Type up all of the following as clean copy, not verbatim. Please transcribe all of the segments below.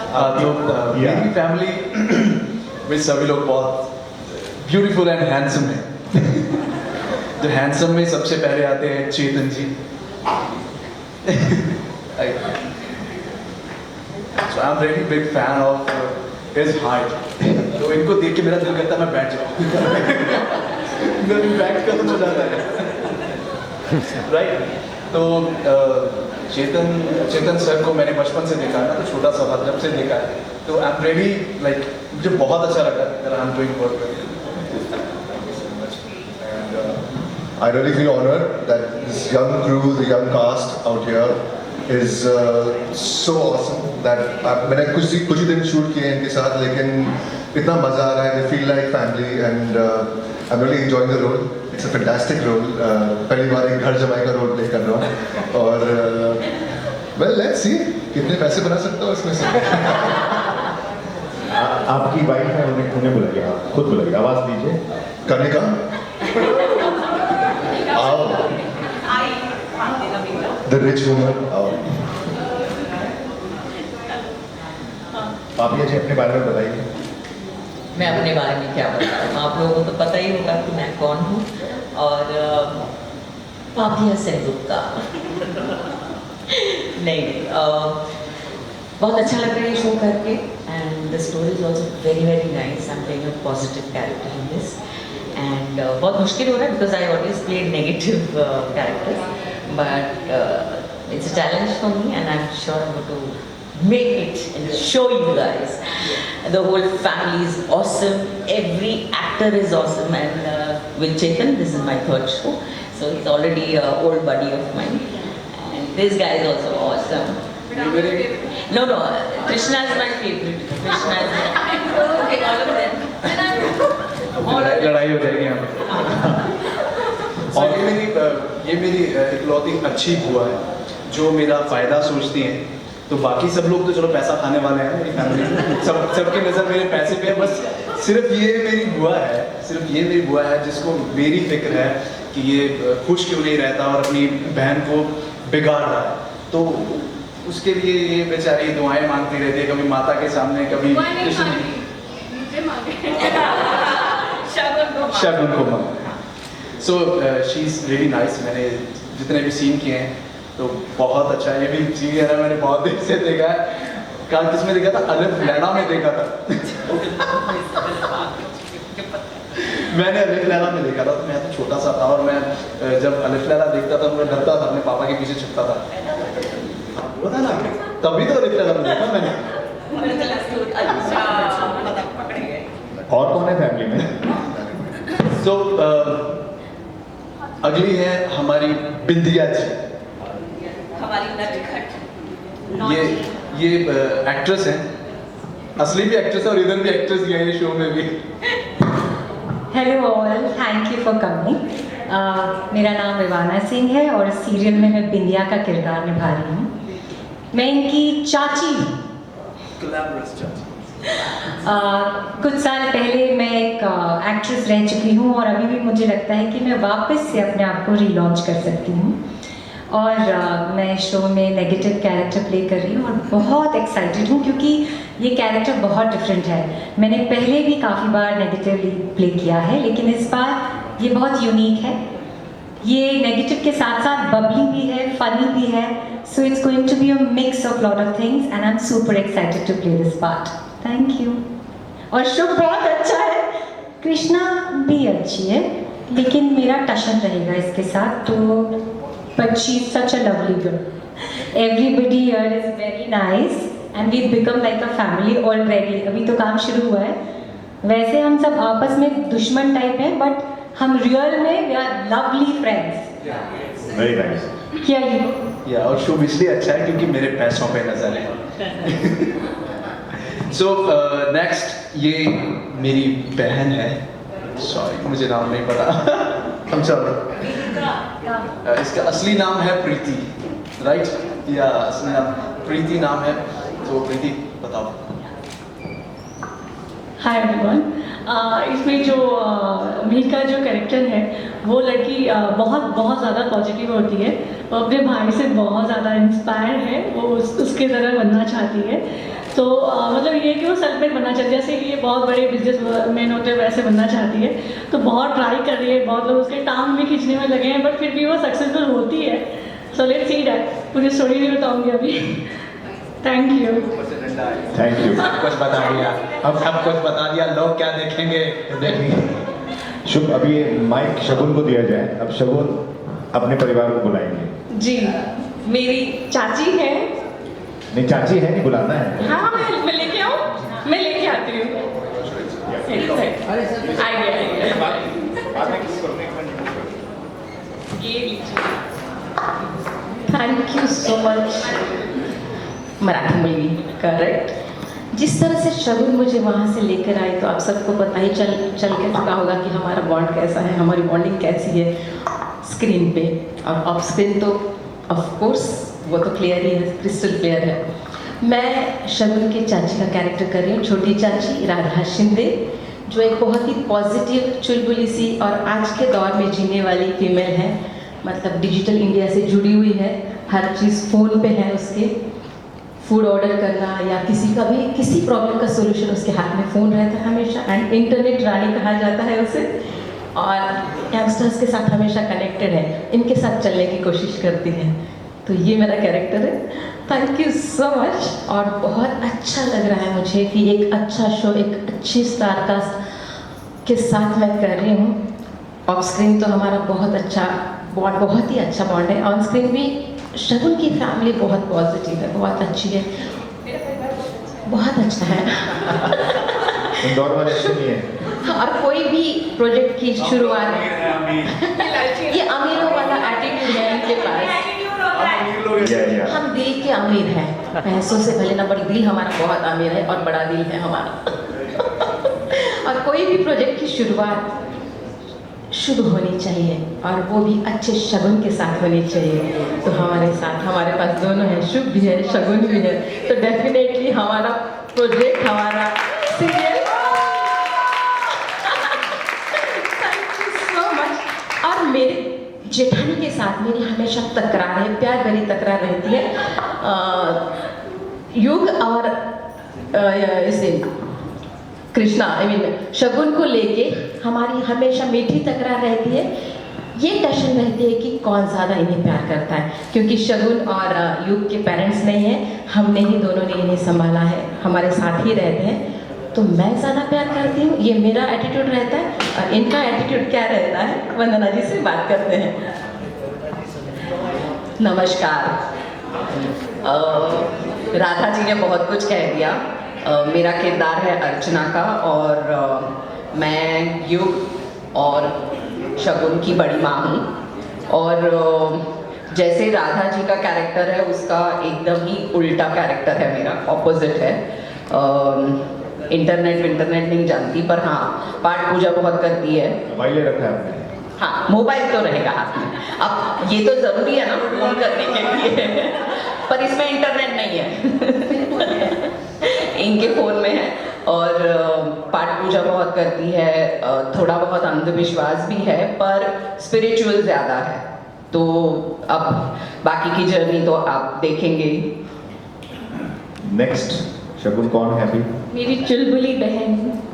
मेरी फैमिली में सभी लोग बहुत ब्यूटीफुल एंड हैंडसम हैं। जो हैंडसम में सबसे पहले आते हैं चेतन जी। So I'm really big fan of his height. तो इनको देख के मेरा दिल करता है मैं बैठ जाऊँ। मैं बैठ कर तो जाता है। राइट। तो चेतन सर को मैंने बचपन से देखा है, तो छोटा सा था जब से देखा है, तो आई एम रियली लाइक मुझे बहुत अच्छा लगा that I'm doing work with him. I really feel honored that this young crew, the young cast out here is so awesome that मैंने कुछ ही दिन शूट किए इनके साथ, लेकिन इतना मज़ा आ रहा है. They feel like family and I'm really enjoying the role. It's a fantastic role. पहली बार एक घर जमाई का रोल प्ले कर रहा हूँ और well let's see कितने पैसे बना सकता हूँ इसमें से. आपकी वाइफ है, उन्हें बुलाइए, आप खुद बुलाइए, आवाज़ दीजिए. करने का आओ, the rich woman आओ. आप ये अपने बारे में बताइए. मैं अपने बारे में क्या बताऊँ, आप लोगों को तो पता ही होगा कि मैं कौन हूँ. और पापिया सेनगुप्ता. नहीं, बहुत अच्छा लग रहा है शो करके. And the story is also very very nice. I am playing a positive character in this. And बहुत मुश्किल हो रहा है because I always play negative character, but it's a challenge for me and I am sure I am going to make it and show you guys. The whole family is awesome. Every actor is awesome. And with Chetan, this is my third show. So he's already an old buddy of mine. And this guy is also awesome. No, Krishna is my favorite. Krishna is okay, all of them. लड़ाई हो जाएगी यहाँ पे. और ये मेरी इकलौती अच्छी बुआ है जो मेरा फायदा सोचती है. तो बाकी सब लोग तो चलो पैसा खाने वाले हैं मेरी फैमिली में, सबकी नज़र मेरे पैसे पे है. बस सिर्फ ये मेरी बुआ है जिसको मेरी फिक्र है कि ये खुश क्यों नहीं रहता और अपनी बहन को बिगाड़ रहा है. तो उसके लिए ये बेचारी दुआएं मांगती रहती है, कभी माता के सामने, कभी शगुन को मांग. So she is really nice. मैंने जितने भी सीन किए हैं तो बहुत अच्छा है. ये भी सीरियल है, मैंने बहुत देर से देखा है. कल किसमें देखा था? अलिफ लैला में देखा था. मैंने अलिफ लैला में देखा था, तो मैं तो छोटा सा था और मैं जब अलिफ लैला देखता था तो मैं डरता था, अपने पापा के पीछे छुपता था. वो था ना, तभी तो अलिफ लैला में देखा मैंने. और कौन है फैमिली में? सो अगली है हमारी बिंदिया जी. ये एक्ट्रेस हैं, असली भी एक्ट्रेस है और इधर भी एक्ट्रेस ही है ये शो में भी. Hello all, thank you for coming. मेरा नाम रिवाना सिंह है और सीरियल में मैं बिंदिया का किरदार निभा रही हूँ. मैं इनकी चाची हूँ. कुछ साल पहले मैं एक एक्ट्रेस रह चुकी हूँ और अभी भी मुझे लगता है कि मैं वापस से अपने आप को रीलॉन्च कर सकती हूँ. और मैं शो में नेगेटिव कैरेक्टर प्ले कर रही हूँ और बहुत एक्साइटेड हूँ क्योंकि ये कैरेक्टर बहुत डिफरेंट है. मैंने पहले भी काफ़ी बार नेगेटिवली प्ले किया है, लेकिन इस बार ये बहुत यूनिक है. ये नेगेटिव के साथ साथ बबली भी है, फनी भी है. So it's going to be a mix of lot of things and I am super excited to play this part. Thank you. और शो बहुत अच्छा है. कृष्णा भी अच्छी है, लेकिन मेरा टशन रहेगा इसके साथ. तो but she's such a lovely girl. Everybody here is very nice and we've become like a family already. अभी तो काम शुरू हुआ है. वैसे हम सब आपस में दुश्मन टाइप हैं, but हम रियल में we are lovely friends. Very nice. क्या ये? या और शो इसलिए अच्छा है क्योंकि मेरे पैसों पे नजर है. सो नेक्स्ट ये मेरी बहन है. सॉरी मुझे नाम नहीं पता. I'm sorry. इसका असली नाम है प्रीति, राइट? या असली नाम प्रीति नाम है. तो प्रीति बताओ. Hi everyone. इसमें जो मीका जो कैरेक्टर है वो लड़की बहुत ज़्यादा पॉजिटिव होती है. वो अपने भाई से बहुत ज़्यादा इंस्पायर है. वो उसके तरह बनना चाहती है. तो मतलब ये कि वो सेल्फ मेड बनना चाहती है, जैसे ये बहुत बड़े बिजनेस मैन होते हैं वैसे बनना चाहती है, तो बहुत ट्राई कर रही है, बहुत लोग उसके टांग भी खींचने में लगे हैं, बट फिर भी वो सक्सेसफुल होती है। So let's see that. पूरी स्टोरी नहीं बताऊंगी अभी। Thank you. Thank you. सब कुछ बता दिया, अब सब कुछ बता दिया, लोग क्या देखेंगे देखेंगे। शुभ, अभी ये माइक शगुन को दिया जाए। अब शगुन अपने परिवार को बुलाएंगे। जी, मेरी चाची है। नहीं, चाची है नहीं, बुलाना है। हाँ, मैं लेके आऊँ, मैं लेके आती हूँ। आइए। Thank you so much Marathi मुलगी, करेक्ट। जिस तरह से शगुन मुझे वहाँ से लेकर आई, तो आप सबको पता ही चल के चुका होगा कि हमारा बॉन्ड कैसा है, हमारी बॉन्डिंग कैसी है स्क्रीन पे और ऑफ स्क्रीन। तो ऑफ कोर्स वो तो क्लियर ही है, क्रिस्टल क्लियर है। मैं शगुन की चाची का कैरेक्टर कर रही हूँ, छोटी चाची राधा शिंदे, जो एक बहुत ही पॉजिटिव, चुलबुली सी और आज के दौर में जीने वाली फीमेल है। मतलब डिजिटल इंडिया से जुड़ी हुई है, हर चीज़ फ़ोन पे है उसके। फूड ऑर्डर करना या किसी प्रॉब्लम का सोल्यूशन उसके हाथ में फ़ोन रहता है हमेशा। एंड इंटरनेट रानी कहा जाता है उसे, और यंगस्टर्स के साथ हमेशा कनेक्टेड है, इनके साथ चलने की कोशिश करती है। तो ये मेरा कैरेक्टर है। Thank you so much. और बहुत अच्छा लग रहा है मुझे कि एक अच्छा शो, एक अच्छी स्टार कास्ट के साथ मैं कर रही हूँ। ऑफ स्क्रीन तो हमारा बहुत अच्छा बॉन्ड, बहुत ही अच्छा बॉन्ड है। ऑन स्क्रीन भी शगुन की फैमिली बहुत पॉजिटिव है, बहुत अच्छी है, बहुत अच्छा है। इंदौर वाले अच्छे नहीं है। और कोई भी प्रोजेक्ट की शुरुआत, ये अमीरों वाला एटीट्यूड है इनके पास। या हम दिल के अमीर हैं, पैसों से भले ना, बड़ी दिल हमारा बहुत अमीर है और बड़ा दिल है हमारा। और कोई भी प्रोजेक्ट की शुरुआत शुभ होनी चाहिए, और वो भी अच्छे शगुन के साथ होनी चाहिए। तो हमारे साथ, हमारे पास दोनों है, शुभ भी है, शगुन भी है। तो डेफिनेटली हमारा प्रोजेक्ट, हमारा serial, thank you so much. और मेरे जेठानी के साथ मेरी हमेशा तकरार है, प्यार भरी तकरार रहती है। युग और इसे कृष्णा, आई मीन शगुन को लेके हमारी हमेशा मीठी तकरार रहती है। ये टेंशन रहती है कि कौन ज़्यादा इन्हें प्यार करता है, क्योंकि शगुन और युग के पेरेंट्स नहीं हैं, हमने ही दोनों ने इन्हें संभाला है, हमारे साथ ही रहते हैं। तो मैं ज़्यादा प्यार करती हूँ, ये मेरा एटीट्यूड रहता है। और इनका एटीट्यूड क्या रहता है, वंदना जी से बात करते हैं। नमस्कार। राधा जी ने बहुत कुछ कह दिया। मेरा किरदार है अर्चना का, और मैं युग और शगुन की बड़ी माँ हूँ। और जैसे राधा जी का कैरेक्टर है, उसका एकदम ही उल्टा कैरेक्टर है, मेरा ऑपोजिट है। इंटरनेट नहीं जानती, पर हाँ पाठ पूजा बहुत करती है। मोबाइल ले रखा है आपने? हाँ, मोबाइल तो रहेगा हाथ में। अब ये तो ज़रूरी है ना फोन करने के लिए, पर इसमें इंटरनेट नहीं है। इनके फ़ोन में है। और पाठ पूजा बहुत करती है, थोड़ा बहुत अंधविश्वास भी है, पर स्पिरिचुअल ज़्यादा है। तो अब बाकी की जर्नी तो आप देखेंगे। नेक्स्ट शगुन कौन है अभी? मेरी चुलबुली बहन,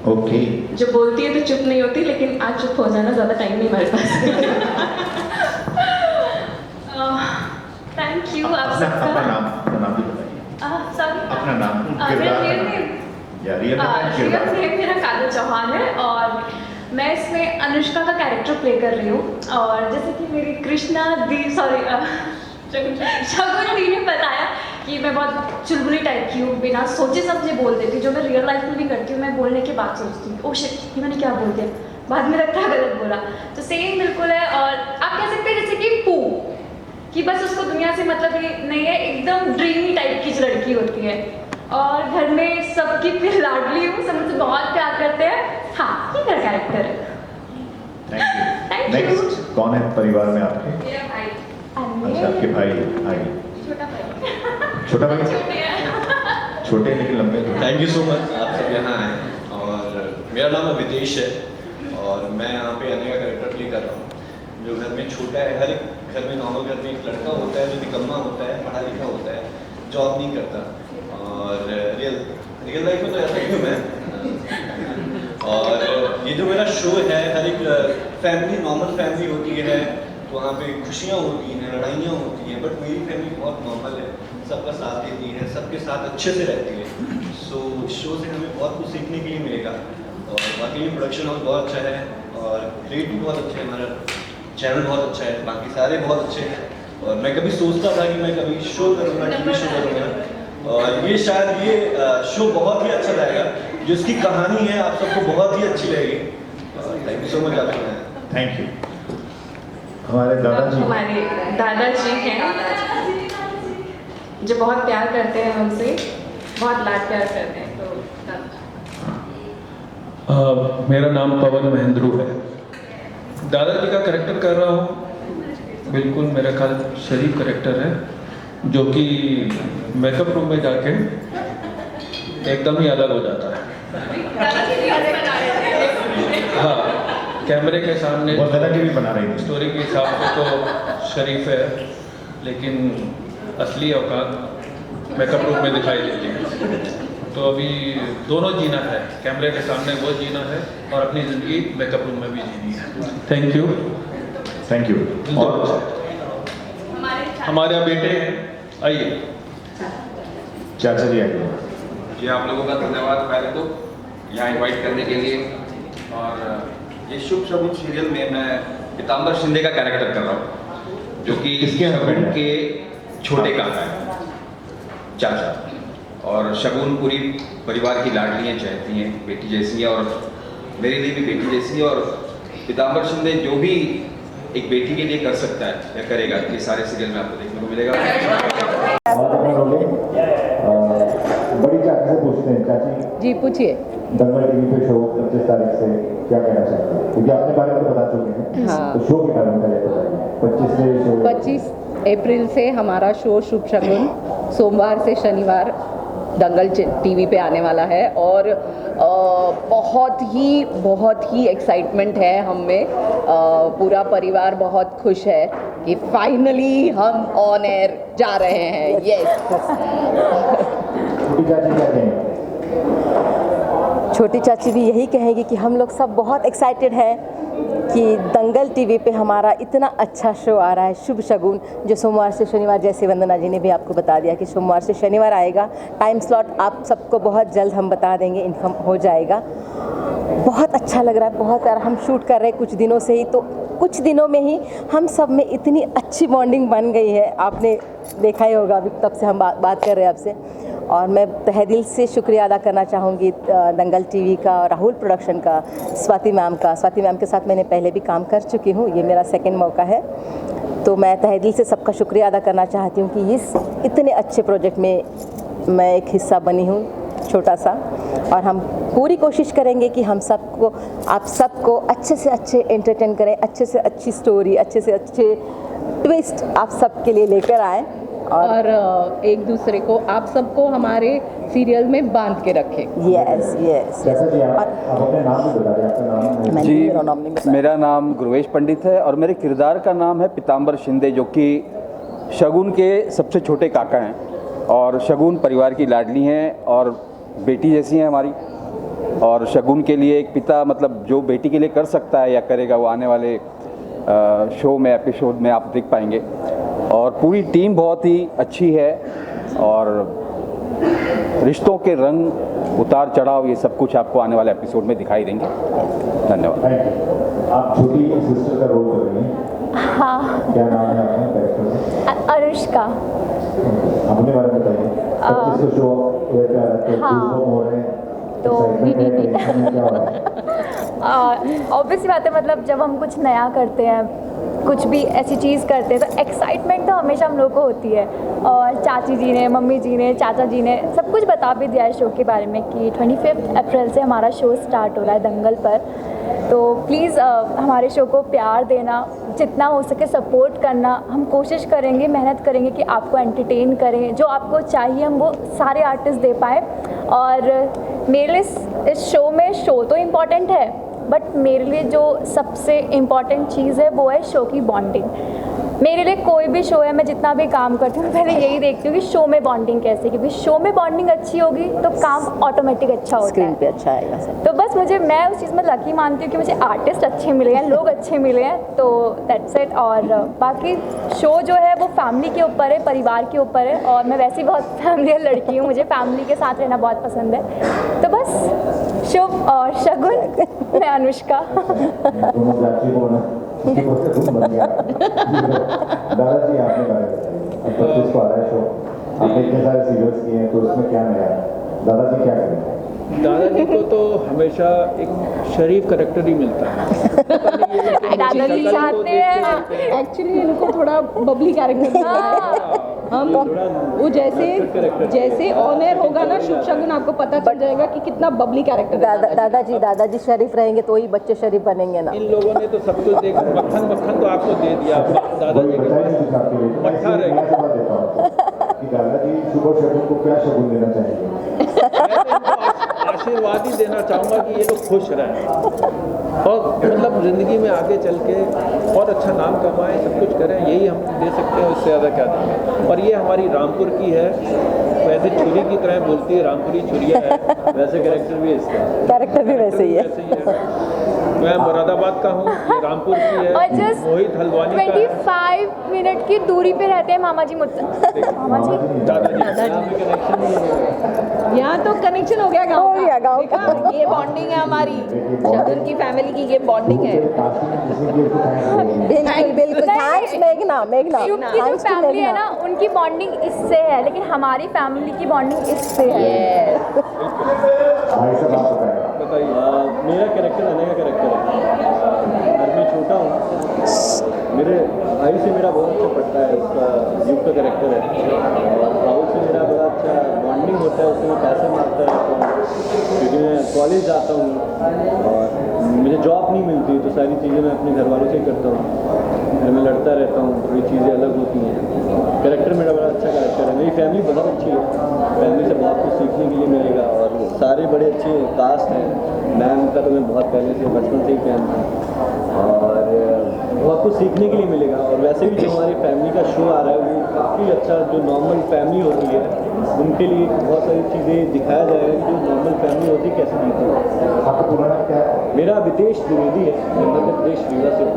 ओके। जो बोलती है तो चुप नहीं होती, लेकिन आज चुप हो जाना, ज़्यादा टाइम नहीं हमारे पास। थैंक यू आप सबका। अपना नाम भी बताइए। सॉरी, अपना नाम, मेरा किरदार रियल का नेम, नाम। या रियल किरदार। मेरा काजल चौहान है, और मैं इसमें अनुष्का का कैरेक्टर प्ले कर रही हूँ। और जैसे कि मेरी कृष्णा दी, सॉरी शगुन दी ने बताया कि मैं बहुत चुलबुली टाइप की हूँ, बिना सोचे समझे बोल देती हूँ, जो मैं रियल लाइफ में भी करती हूँ। मैं बोलने के बाद सोचती हूँ, ओह शिट, ये मैंने क्या बोल दिया, बाद में लगता है गलत बोला। तो सेम बिल्कुल है। और आप कह सकते हैं जैसे कि पू, कि बस उसको दुनिया से मतलब ये नहीं है, एकदम ड्रीमी टाइप की जो लड़की होती है। और घर में सबकी फिर लाडली हूँ, सब मुझसे बहुत प्यार करते हैं। हाँ, ये मेरा कैरेक्टर है। Thank Thank you. you. Next कौन है परिवार में आपके? मेरा भाई, अच्छा, आपके भाई। छोटा भाई, छोटा भाई? छोटे हैं। छोटे लेकिन लंबे। थैंक यू सो मच, आप सब यहाँ आए। और मेरा नाम अभितेश है, और मैं यहाँ पे अने का कैरेक्टर प्ले कर रहा हूँ, जो घर में छोटा है। हर एक घर में, नॉर्मल घर में एक लड़का होता है जो निकम्मा होता है, पढ़ा लिखा होता है, जॉब नहीं करता और रियल लाइफ में तो ऐसा ही हूँ मैं। और ये जो मेरा शो है, हर एक फैमिली, नॉर्मल फैमिली होती है तो वहाँ पे खुशियाँ होती हैं, लड़ाइयाँ होती हैं, बट मेरी फैमिली बहुत नॉर्मल है, सबका साथ देती है, सबके साथ अच्छे से रहती है। सो शो से हमें बहुत कुछ सीखने के लिए मिलेगा और बाकी प्रोडक्शन हाउस बहुत अच्छा है और रेट भी बहुत अच्छा है, हमारा चैनल बहुत अच्छा है, बाकी सारे बहुत अच्छे हैं। और मैं कभी सोचता था कि मैं कभी शो करूँगा, टीवी शो करूँगा, और ये शायद ये शो बहुत ही अच्छा रहेगा, जो इसकी कहानी है आप सबको बहुत ही अच्छी लगेगी। थैंक यू सो मच आपका। Thank you. हमारे दादाजी, हमारे दादाजी हैं जो बहुत प्यार करते हैं हमसे, बहुत लाड प्यार करते हैं। तो मेरा नाम पवन महेंद्रू है। दादाजी का कैरेक्टर कर रहा हूँ, बिल्कुल मेरा ख्याल शरीफ कैरेक्टर है, जो कि मेकअप रूम में जाके एकदम ही अलग हो जाता है। हाँ, कैमरे के सामने वो दादाजी भी बना रही थी। स्टोरी के हिसाब से तो शरीफ है, लेकिन असली औकात मेकअप रूम में दिखाई देती है। तो अभी दोनों जीना है, कैमरे के सामने वो जीना है और अपनी ज़िंदगी मेकअप रूम में भी जीनी है। Thank you. Thank you. और हमारे बेटे हैं, आइए। चाचा जी आइए। जी, आप लोगों का धन्यवाद पहले तो यहाँ इनवाइट करने के लिए। और ये शुभ शगुन सीरियल में मैं पीताम्बर शिंदे का कैरेक्टर कर रहा हूँ, जो कि किसके हस्बैंड शगुन है? के छोटे काका है, चाचा। और शगुन पूरी परिवार की लाडली हैं, चाहती हैं, बेटी जैसी है, और मेरे लिए भी बेटी जैसी है। और पीताम्बर शिंदे जो भी एक बेटी के लिए कर सकता है या करेगा, ये सारे सीरियल में आपको देखने को मिलेगा। बड़ी चाची से पूछते हैं। चाची जी पूछिए। दंगल टीवी पे शो 25 तारीख से क्या कहना चाहते हैं, क्योंकि अपने बारे में तो बता चुके हैं। हाँ। तो शो के बारे में पहले बताइए। 25 से शो 25 अप्रैल से हमारा शो शुभ शगुन सोमवार से शनिवार दंगल टीवी पे आने वाला है। और बहुत ही एक्साइटमेंट है हम में। पूरा परिवार बहुत खुश है कि फाइनली हम ऑन एयर जा रहे हैं। यस। छोटी चाची क्या कहेंगे? छोटी चाची भी यही कहेंगी कि हम लोग सब बहुत एक्साइटेड हैं कि दंगल टीवी पे हमारा इतना अच्छा शो आ रहा है, शुभ शगुन, जो सोमवार से शनिवार, जैसे वंदना जी ने भी आपको बता दिया कि सोमवार से शनिवार आएगा। टाइम स्लॉट आप सबको बहुत जल्द हम बता देंगे, इन्फॉर्म हो जाएगा। बहुत अच्छा लग रहा है, बहुत प्यारा। हम शूट कर रहे हैं कुछ दिनों से ही, तो कुछ दिनों में ही हम सब में इतनी अच्छी बॉन्डिंग बन गई है, आपने देखा ही होगा। अभी तब से हम बात कर रहे हैं आपसे। और मैं तहे दिल से शुक्रिया अदा करना चाहूँगी दंगल टीवी का, राहुल प्रोडक्शन का, स्वाति मैम का। स्वाति मैम के साथ मैंने पहले भी काम कर चुकी हूँ, ये मेरा सेकंड मौका है। तो मैं तहे दिल से सबका शुक्रिया अदा करना चाहती हूँ कि इस इतने अच्छे प्रोजेक्ट में मैं एक हिस्सा बनी हूँ, छोटा सा। और हम पूरी कोशिश करेंगे कि हम सबको, आप सबको अच्छे से अच्छे एंटरटेन करें, अच्छे से अच्छी स्टोरी, अच्छे से अच्छे ट्विस्ट आप सबके लिए लेकर आएँ और एक दूसरे को, आप सबको हमारे सीरियल में बांध के रखें। Yes yes. चाचा जी आप अपने नाम भी बता दें। आपका नाम? जी, मेरा नाम नहीं बताया। मेरा नाम गुरवेश पंडित है और मेरे किरदार का नाम है पीताम्बर शिंदे, जो कि शगुन के सबसे छोटे काका हैं। और शगुन परिवार की लाडली हैं और बेटी जैसी हैं हमारी। और शगुन के लिए एक पिता, मतलब जो बेटी के लिए कर सकता है या करेगा, वो आने वाले शो में, एपिसोड में आप देख पाएंगे। और पूरी टीम बहुत ही अच्छी है और रिश्तों के रंग, उतार चढ़ाव, ये सब कुछ आपको आने वाले एपिसोड में दिखाई देंगे। धन्यवाद। Thank you. आप छोटी सिस्टर का रोल कर रही हैं। हाँ। क्या नाम है आपका कैरेक्टर का? अनुष्का। अपने बारे में बताइए। 25 को शो एयर कर रहे हैं, हाँ। हो रहे हैं, तो excitement है, क्या हो रहा है? ऑब्वियसली बात है, मतलब जब हम कुछ नया करते हैं, कुछ भी ऐसी चीज़ करते हैं, तो एक्साइटमेंट तो हमेशा हम लोग को होती है। और चाची जी ने, मम्मी जी ने, चाचा जी ने सब कुछ बता भी दिया है शो के बारे में कि 25 अप्रैल से हमारा शो स्टार्ट हो रहा है दंगल पर। तो प्लीज़ हमारे शो को प्यार देना, जितना हो सके सपोर्ट करना। हम कोशिश करेंगे, मेहनत करेंगे कि आपको एंटरटेन करें, जो आपको चाहिए हम वो सारे आर्टिस्ट दे पाए। और मेरे लिए इस शो में, शो तो इम्पॉर्टेंट है, बट मेरे लिए जो सबसे इम्पॉर्टेंट चीज़ है वो है शो की बॉन्डिंग। मेरे लिए कोई भी शो है, मैं जितना भी काम करती हूँ पहले यही देखती हूँ कि शो में बॉन्डिंग कैसे, क्योंकि शो में बॉन्डिंग अच्छी होगी तो काम ऑटोमेटिक अच्छा होता स्क्रीन है। पे अच्छा आएगा सर। तो बस मैं उस चीज़ में लकी मानती हूँ कि मुझे आर्टिस्ट अच्छे मिले हैं, लोग अच्छे मिले हैं, तो दैट्स इट। और बाकी शो जो है वो फैमिली के ऊपर है, परिवार के ऊपर है, और मैं वैसे ही बहुत फैमिली लड़की हूँ, मुझे फैमिली के साथ रहना बहुत पसंद है। तो बस शुभ और शगुन, मैं अनुष्का। दादाजी आपने बारे बताइए, अब 25 को आ रहा है शो, आपने इतने सारे सीरियल्स किए हैं तो उसमें क्या नया है, दादाजी क्या करेंगे? दादाजी को तो हमेशा एक शरीफ करेक्टर ही मिलता है। दादाजी चाहते हैं एक्चुअली इनको थोड़ा बबली कैरेक्टर हम वो जैसे ऑन एयर होगा ना शुभ शगुन, आपको पता चल जाएगा कि कितना बबली कैरेक्टर दादाजी शरीफ रहेंगे तो ही बच्चे शरीफ बनेंगे ना। इन लोगों ने तो सब कुछ देखा, मक्खन तो आपको दे दिया, दादाजी के पास मट्ठा रह गया। कि दादाजी शुभ और शगुन को क्या शगुन देना चाहेंगे? मैं तो इनको आशीर्वाद ही देना चाहूँगा कि ये लोग खुश रहें और मतलब ज़िंदगी में आगे चल के और अच्छा नाम कमाएं, सब कुछ करें, यही हम दे सकते हैं, उससे ज़्यादा क्या देंगे। और ये हमारी रामपुर की है, वैसे छुरी की तरह बोलती है, रामपुरी छुरिया है, वैसे कैरेक्टर भी है इसका, कैरेक्टर भी वैसे ही है। मैं मुरादाबाद का हूँ, ये रामपुर की है, और जस्ट मोहित हल्द्वानी का है। 25 मिनट की दूरी पे रहते हैं मामा जी मुझसे। मामा जी यहाँ तो कनेक्शन हो गया गाँव का। ये बॉन्डिंग है हमारी, शगुन की फैमिली की ये बॉन्डिंग है। बिल्कुल थैंक्स मेघना शुभ की जो फैमिली है ना उनकी बॉन्डिंग इससे है, लेकिन हमारी फैमिली की बॉन्डिंग इससे है। भाई साहब आप बताएं। मेरा कैरेक्टर आने का कैरेक्टर है, और मैं छोटा हूँ, मेरे भाई से मेरा बहुत अच्छा पड़ता है, उसका युग का कैरेक्टर है, और राहुल से मेरा बड़ा अच्छा बॉन्डिंग होता है, उससे मैं पैसे मांगता रहता हूँ क्योंकि मैं कॉलेज जाता हूँ और मुझे जॉब नहीं मिलती, तो सारी चीज़ें मैं अपने घर वालों से ही करता हूँ, घर में लड़ता रहता हूँ, थोड़ी चीज़ें अलग होती हैं। कैरेक्टर मेरा बड़ा अच्छा कैरेक्टर है, मेरी फैमिली बहुत अच्छी है, फैमिली से बहुत कुछ सीखने के लिए मिलेगा, और सारे बड़े अच्छे कास्ट हैं। मैम का तो मैं बहुत पहले से बचपन से ही फैन था, और बहुत कुछ सीखने के लिए मिलेगा। और वैसे भी जो हमारी फैमिली का शो आ रहा है वो काफ़ी अच्छा, जो नॉर्मल फैमिली होती है उनके लिए बहुत सारी चीज़ें दिखाया जाएगा कि जो नॉर्मल फैमिली होती है कैसे जीती है। आपका पूरा नाम क्या है? मेरा विदेश द्विवेदी है, मैं मध्य प्रदेश रीवा से हूँ।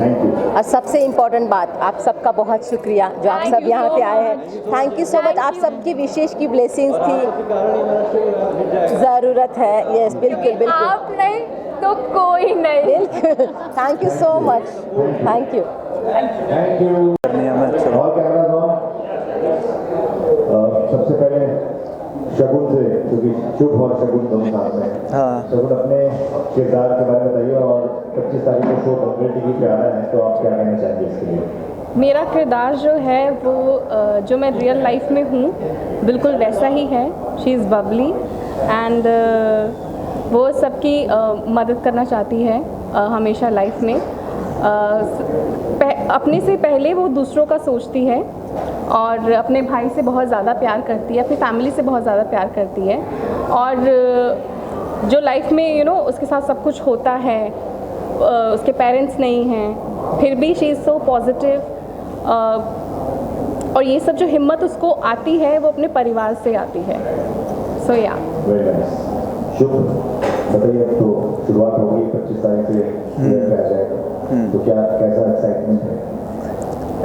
Thank you. और सबसे इम्पोर्टेंट बात, आप सबका बहुत शुक्रिया जो आप सब यहाँ पे आए हैं। Thank you so much. आप सबकी विशेष की ब्लेसिंग्स थी, ज़रूरत है। यस बिल्कुल आप नहीं तो कोई नहीं। बिल्कुल। Thank you so much. Thank you. Thank you. और कैमरा ऑन। सबसे पहले शगुन से, क्योंकि शुभ और शगुन दोनों साथ में। शगुन अपने किरदार के बारे में बताइए, और 25 तारीख को शो दंगल टीवी पे आ रहा है, तो आप क्या कहना चाहेंगे इसके लिए? मेरा किरदार जो है वो जो मैं रियल लाइफ में हूँ बिल्कुल वैसा ही है। शी इज़ बबली एंड वो सबकी मदद करना चाहती है हमेशा लाइफ में। अपने से पहले वो दूसरों का सोचती है और अपने भाई से बहुत ज़्यादा प्यार करती है, अपनी फैमिली से बहुत ज़्यादा प्यार करती है। और जो लाइफ में उसके साथ सब कुछ होता है, उसके पेरेंट्स नहीं हैं, फिर भी शी इज़ सो पॉजिटिव। और ये सब जो हिम्मत उसको आती है वो अपने परिवार से आती है। सो या वेरी नाइस। शुभ बताइए, अब तो शुरुआत होगी 25 तारीख से आ जाएगा, तो क्या कैसा एक्साइटमेंट है?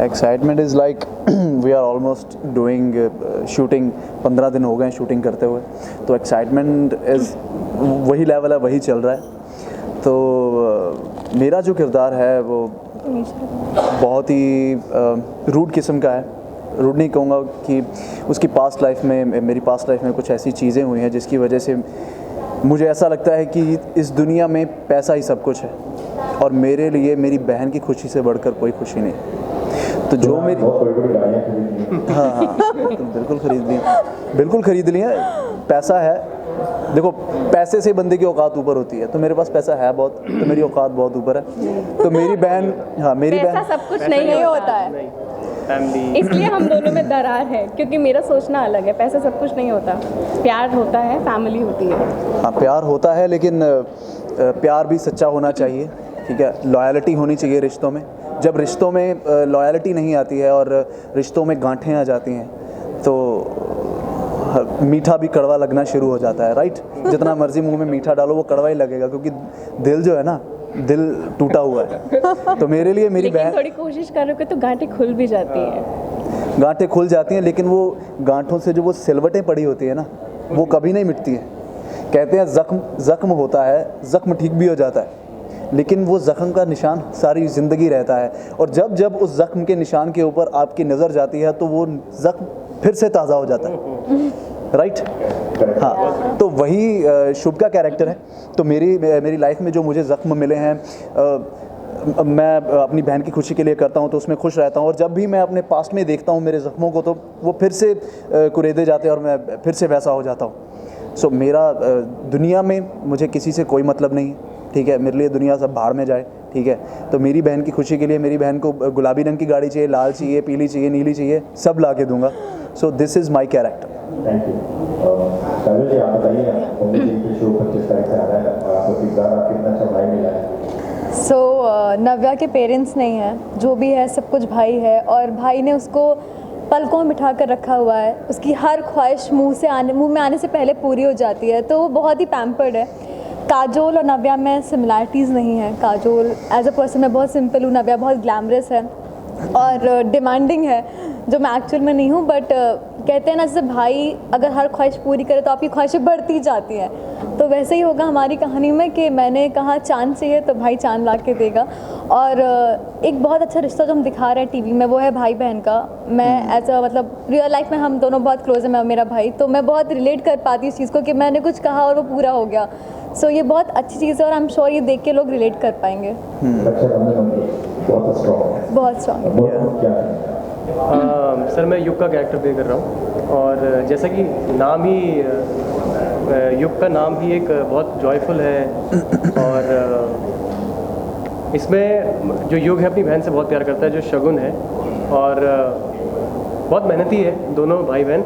Excitement is like we are almost doing shooting, 15 दिन हो गए शूटिंग करते हुए, तो एक्साइटमेंट इज़ वही लेवल है, वही चल रहा है। तो मेरा जो किरदार है वो बहुत ही रूड किस्म का है। रूड नहीं कहूँगा कि उसकी पास्ट लाइफ में, मेरी पास्ट लाइफ में कुछ ऐसी चीज़ें हुई हैं जिसकी वजह से मुझे ऐसा लगता है कि इस दुनिया में पैसा ही सब कुछ है, और मेरे लिए मेरी बहन की खुशी से बढ़कर कोई खुशी नहीं। तो जो मेरी हाँ तो बिल्कुल खरीद लिया। पैसा है, देखो पैसे से बंदे की औकात ऊपर होती है, तो मेरे पास पैसा है बहुत, तो मेरी औकात बहुत ऊपर है। तो मेरी बहन, हाँ मेरी बहन, सब कुछ नहीं होता है, इसलिए हम दोनों में दरार है, क्योंकि मेरा सोचना अलग है। पैसा सब कुछ नहीं होता, प्यार होता है, फैमिली होती है। हाँ प्यार होता है, लेकिन प्यार भी सच्चा होना चाहिए, ठीक है। लॉयल्टी होनी चाहिए रिश्तों में, जब रिश्तों में लॉयल्टी नहीं आती है और रिश्तों में गांठें आ जाती हैं तो मीठा भी कड़वा लगना शुरू हो जाता है, राइट। जितना मर्जी मुंह में मीठा डालो वो कड़वा ही लगेगा, क्योंकि दिल जो है ना, दिल टूटा हुआ है। तो मेरे लिए मेरी बहन, थोड़ी कोशिश करोगे तो गांठें खुल भी जाती हैं। गांठें खुल जाती हैं, लेकिन वो गांठों से जो वो सिलवटें पड़ी होती है ना, वो कभी नहीं मिटती हैं। कहते हैं ज़ख्म होता है, ज़ख्म ठीक भी हो जाता है, लेकिन वो ज़ख्म का निशान सारी ज़िंदगी रहता है। और जब जब उस ज़ख्म के निशान के ऊपर आपकी नज़र जाती है तो वो ज़ख्म फिर से ताज़ा हो जाता है, राइट। हाँ, तो वही शुभ का कैरेक्टर है। तो मेरी लाइफ में जो मुझे ज़ख्म मिले हैं, मैं अपनी बहन की खुशी के लिए करता हूँ तो उसमें खुश रहता हूँ, और जब भी मैं अपने पास्ट में देखता हूँ मेरे ज़ख्मों को तो वो फिर से कुरेदे जाते हैं और मैं फिर से वैसा हो जाता हूँ। सो मेरा दुनिया में मुझे किसी से कोई मतलब नहीं है, ठीक है। मेरे लिए दुनिया सब बाहर में जाए, ठीक है। तो मेरी बहन की खुशी के लिए मेरी बहन को गुलाबी रंग की गाड़ी चाहिए, लाल चाहिए, पीली चाहिए, नीली चाहिए, सब ला के दूंगा। So this is my character. Thank you. Kajal ji, आप बताइए, शो 25 तारीख से आ रहा है और आपको किरदार आपको कितना अच्छा भाई मिला है? नव्या के पेरेंट्स नहीं हैं, जो भी है सब कुछ भाई है, और भाई ने उसको पलकों में बिठा कर रखा हुआ है। उसकी हर ख्वाहिश मुंह में आने से पहले पूरी हो जाती है, तो वो बहुत ही पैम्पर्ड है। काजोल और नव्या में सिमिलैरिटीज़ नहीं है। काजोल एज अ पर्सन मैं बहुत सिंपल हूँ, नव्या बहुत ग्लैमरस है और डिमांडिंग है, जो मैं एक्चुअल में नहीं हूँ। बट कहते हैं ना, जैसे भाई अगर हर ख्वाहिश पूरी करे तो आपकी ख्वाहिशें बढ़ती जाती हैं, तो वैसे ही होगा हमारी कहानी में कि मैंने कहा चांद चाहिए तो भाई चांद ला के देगा। और एक बहुत अच्छा रिश्ता जो हम दिखा रहे हैं टीवी में, वो है भाई बहन का। मैं एज अ मतलब रियल लाइफ में हम दोनों बहुत क्लोज हैं, मैं और मेरा भाई, तो मैं बहुत रिलेट कर पाती हूँ इस चीज़ को कि मैंने कुछ कहा और वो पूरा हो गया। सो ये बहुत अच्छी चीज़ है और आई एम श्योर ये देख के लोग रिलेट कर पाएंगे। बहुत स्ट्रॉन्ग। सर, मैं युग का कैरेक्टर प्ले कर रहा हूँ, और जैसा कि नाम ही युग का नाम ही एक बहुत जॉयफुल है, और इसमें जो युग है अपनी बहन से बहुत प्यार करता है, जो शगुन है, और बहुत मेहनती है दोनों भाई बहन।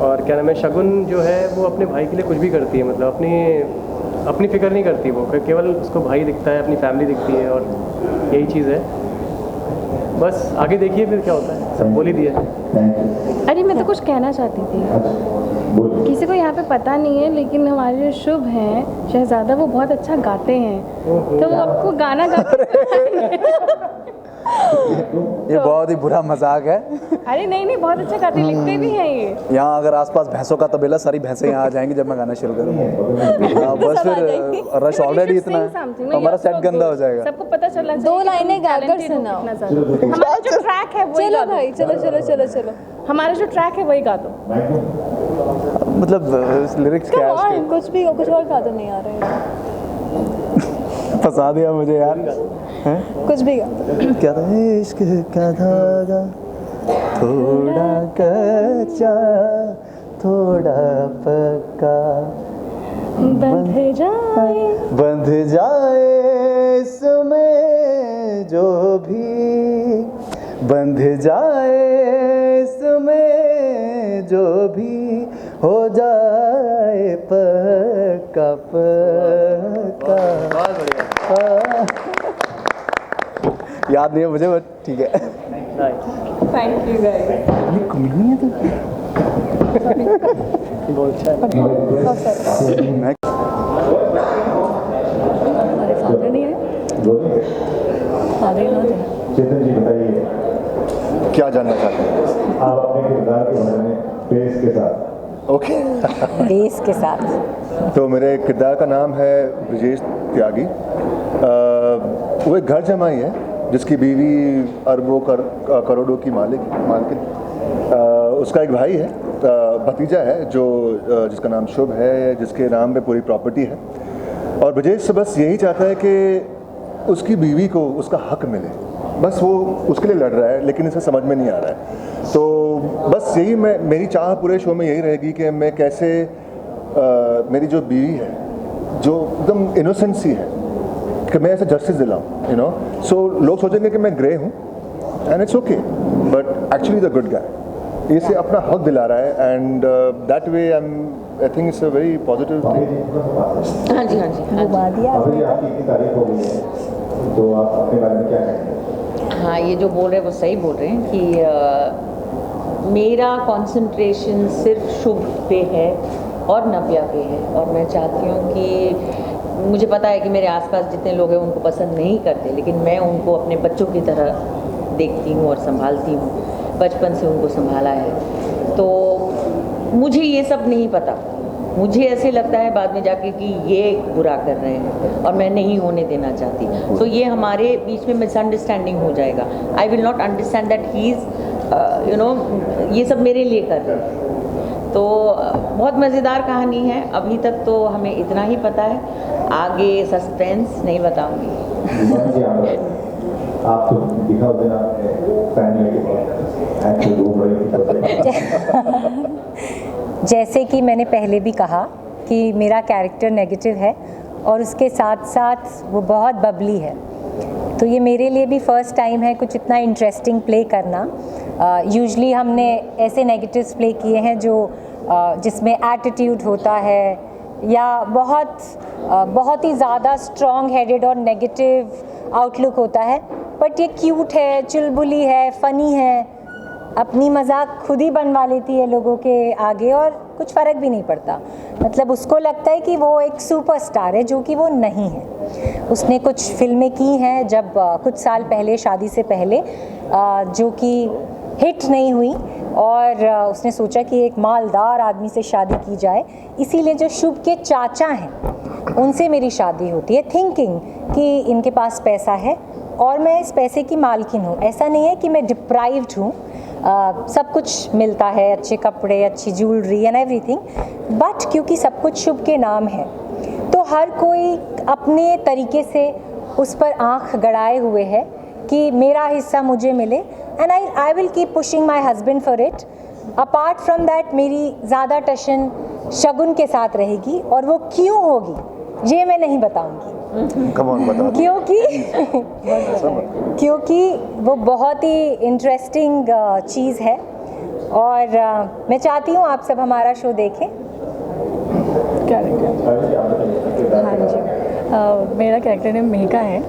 और क्या नाम है, शगुन जो है वो अपने भाई के लिए कुछ भी करती है, मतलब अपनी फिक्र नहीं करती, वो केवल उसको भाई दिखता है, अपनी फैमिली दिखती है, और यही चीज़ है। बस आगे देखिए फिर क्या होता है, सब बोल ही दिया। अरे मैं तो कुछ कहना चाहती थी, किसी को यहाँ पे पता नहीं है, लेकिन हमारे जो शुभ हैं शहजादा, वो बहुत अच्छा गाते हैं, तो वो आपको गाना ये बहुत ही बुरा मजाक है। अरे नहीं, बहुत अच्छा गाते, लिखते भी हैं ये। यहाँ अगर आसपास भैंसों का तबेला, सारी भैंसें यहाँ आ जाएंगी जब मैं गाना शुरू करूँगा। बस फिर रश ऑलरेडी इतना है, हमारा सेट गंदा हो जाएगा। सबको पता चला, 2 लाइनें गाकर सुनाओ। हमारा जो ट्रैक है वही गा दो। भाई चलो हमारा जो ट्रैक है वही गा दो। मतलब लिरिक्स क्या है उसके? कुछ और गा दो, नहीं आ रहा है। फंसा दिया मुझे यार। कुछ भी गा दो। क्या इश्क का धागा थोड़ा कच्चा थोड़ा पक्का बंध जाए इसमें जो भी बंध जाए इसमें जो भी हो जाए पक्का पक्का। याद नहीं है मुझे, बट ठीक है। Thank you guys. कॉमेडी है तो बहुत अच्छा है। फादर नहीं है, चेतन जी बताइए, क्या जानना चाहते हैं आप अपने किरदार के बारे में बेस के साथ? ओके बेस के साथ। तो मेरे किरदार का नाम है ब्रजेश त्यागी। वो एक घर जमाई है जिसकी बीवी अरबों करोड़ों की मालकिन। उसका एक भाई है, भतीजा है जो जिसका नाम शुभ है, जिसके नाम पे पूरी प्रॉपर्टी है। और ब्रजेश बस यही चाहता है कि उसकी बीवी को उसका हक मिले, बस वो उसके लिए लड़ रहा है, लेकिन इसे समझ में नहीं आ रहा है। तो बस यही मेरी चाह पूरे शो में यही रहेगी कि मैं कैसे मेरी जो बीवी है, जो एकदम इनोसेंट सी है, कि मैं ऐसे जस्टिस दिलाऊं, यू नो। सो लोग सोचेंगे कि मैं ग्रे हूँ, and it's okay, but actually the good guy इसे अपना हक दिला रहा है, and that way I think it's a very positive thing. हाँ जी अभी आपकी इतनी तारीफ हो गई है, तो आप अपने बारे में क्या कहेंगे? हाँ, ये जो बोल रहे हैं वो सही बोल रहे हैं कि मेरा कंसंट्रेशन सिर्फ शुभ पे है और नव्या पे है, और मैं चाहती हूँ कि मुझे पता है कि मेरे आसपास जितने लोग हैं उनको पसंद नहीं करते, लेकिन मैं उनको अपने बच्चों की तरह देखती हूँ और संभालती हूँ, बचपन से उनको संभाला है। तो मुझे ये सब नहीं पता, मुझे ऐसे लगता है बाद में जाके कि ये बुरा कर रहे हैं और मैं नहीं होने देना चाहती, तो ये हमारे बीच में मिसअंडरस्टैंडिंग हो जाएगा। I will not understand that he is you know ये सब मेरे लिए कर रहे हैं। तो बहुत मज़ेदार कहानी है, अभी तक तो हमें इतना ही पता है, आगे सस्पेंस नहीं बताऊंगी। आप तो दिखाओ देना जैसे कि मैंने पहले भी कहा कि मेरा कैरेक्टर नेगेटिव है और उसके साथ साथ वो बहुत बबली है, तो ये मेरे लिए भी फर्स्ट टाइम है कुछ इतना इंटरेस्टिंग प्ले करना। यूजुअली हमने ऐसे नेगेटिव्स प्ले किए हैं जो जिसमें एटीट्यूड होता है या बहुत ही ज़्यादा स्ट्रॉन्ग हेडेड और नेगेटिव आउटलुक होता है, बट ये क्यूट है, चुलबुली है, फ़नी है, अपनी मजाक खुद ही बनवा लेती है लोगों के आगे और कुछ फ़र्क भी नहीं पड़ता। मतलब उसको लगता है कि वो एक सुपरस्टार है, जो कि वो नहीं है। उसने कुछ फिल्में की हैं जब कुछ साल पहले, शादी से पहले, जो कि हिट नहीं हुई, और उसने सोचा कि एक मालदार आदमी से शादी की जाए, इसीलिए जो शुभ के चाचा हैं उनसे मेरी शादी होती है, थिंकिंग कि इनके पास पैसा है और मैं इस पैसे की मालकिन हूँ। ऐसा नहीं है कि मैं डिप्राइव्ड हूँ, सब कुछ मिलता है, अच्छे कपड़े, अच्छी ज्वेलरी एंड एवरीथिंग, बट क्योंकि सब कुछ शुभ के नाम है तो हर कोई अपने तरीके से उस पर आंख गड़ाए हुए है कि मेरा हिस्सा मुझे मिले, and I will keep pushing my husband for it. Apart from that मेरी ज़्यादा टशन शगुन के साथ रहेगी, और वो क्यों होगी ये मैं नहीं बताऊंगी। क्योंकि वो बहुत ही इंटरेस्टिंग चीज़ है, और मैं चाहती हूँ आप सब हमारा शो देखें। हाँ जी, मेरा कैरेक्टर नेम मेहका है।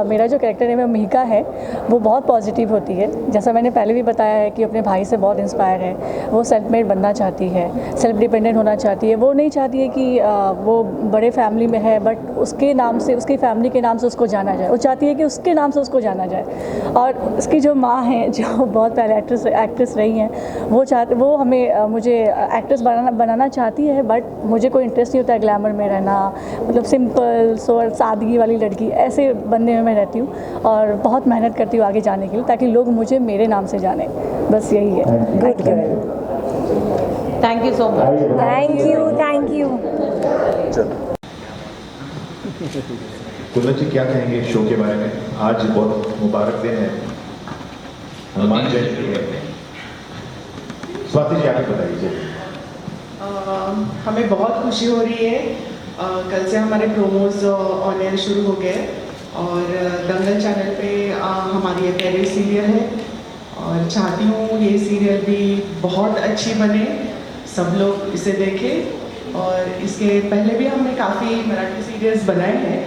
मेरा जो कैरेक्टर नेम है मेहका है, वो बहुत पॉजिटिव होती है। जैसा मैंने पहले भी बताया है कि अपने भाई से बहुत इंस्पायर है। वो सेल्फ मेड बनना चाहती है, सेल्फ डिपेंडेंट होना चाहती है। वो नहीं चाहती है कि वो बड़े फैमिली में है बट उसके नाम से, उसकी फैमिली के नाम से उसको जाना जाए। वो चाहती है कि उसके नाम से उसको जाना जाए। और उसकी जो माँ है, जो बहुत पहले एक्ट्रेस रही हैं, वो हमें मुझे एक्ट्रेस बनाना चाहती है, बट मुझे कोई इंटरेस्ट नहीं होता है ग्लैमर में रहना। मतलब सिंपल सोवर सादगी वाली लड़की ऐसे बनने में मैं रहती हूँ, और बहुत मेहनत करती हूँ आगे जाने के लिए, ताकि लोग मुझे मेरे नाम से जाने। बस यही है। Good girl, thank you so much. Thank you. Kundan ji क्या कहेंगे शो के बारे में? आज बहुत मुबारक दिन है, हनुमान जयंती है। स्वाति जी आप बताइए। हमें बहुत खुशी हो रही है, कल से हमारे प्रोमोज ऑन एयर शुरू हो गए, और दंगल चैनल पे हमारी ये पहली सीरियल है, और चाहती हूँ ये सीरियल भी बहुत अच्छी बने, सब लोग इसे देखें। और इसके पहले भी हमने काफ़ी मराठी सीरियल्स बनाए हैं,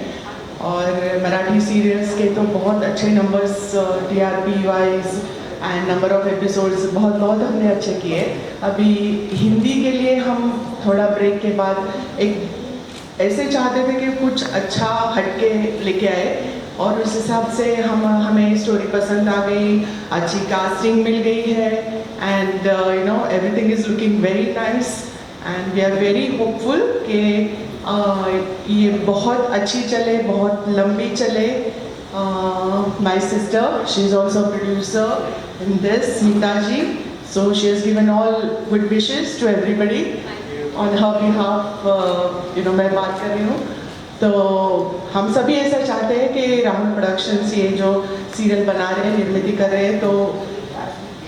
और मराठी सीरियल्स के तो बहुत अच्छे numbers TRP wise and number of episodes बहुत हमने अच्छे किए। अभी हिंदी के लिए हम थोड़ा ब्रेक के बाद एक ऐसे चाहते थे कि कुछ अच्छा हटके लेके आए, और उस हिसाब से हमें स्टोरी पसंद आ गई, अच्छी कास्टिंग मिल गई है, and you know everything is looking very nice, and we are very hopeful कि ये बहुत अच्छी चले, बहुत लंबी चले। My sister, she is also producer in this, Nita ji, so she has given all good wishes to everybody on her behalf. You know मैं बात कर रही हूँ, तो हम सभी ऐसा चाहते हैं कि राहुल प्रोडक्शंस ये जो सीरियल बना रहे हैं, निर्मित कर रहे हैं, तो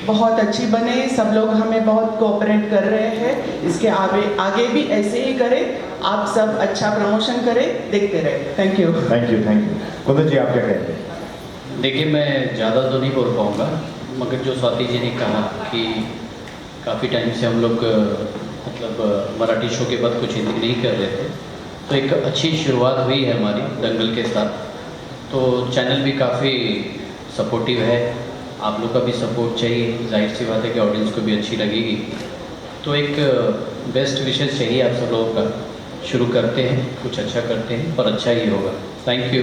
बहुत अच्छी बने। सब लोग हमें बहुत कोऑपरेट कर रहे हैं, इसके आगे भी ऐसे ही करें, आप सब अच्छा प्रमोशन करें, देखते रहे। Thank you. कुंदन जी आप क्या कहेंगे? देखिए, मैं ज़्यादा तो नहीं बोल पाऊँगा, मगर जो स्वाति जी ने कहा कि काफ़ी टाइम से हम लोग मतलब मराठी शो के बाद कुछ हिंदी नहीं कर रहे थे, तो एक अच्छी शुरुआत हुई है हमारी दंगल के साथ। तो चैनल भी काफ़ी सपोर्टिव है, आप लोग का भी सपोर्ट चाहिए, जाहिर सी बात है कि ऑडियंस को भी अच्छी लगेगी। तो एक बेस्ट विशेष चाहिए आप सब लोगों का। शुरू करते हैं, कुछ अच्छा करते हैं और अच्छा ही होगा। Thank you.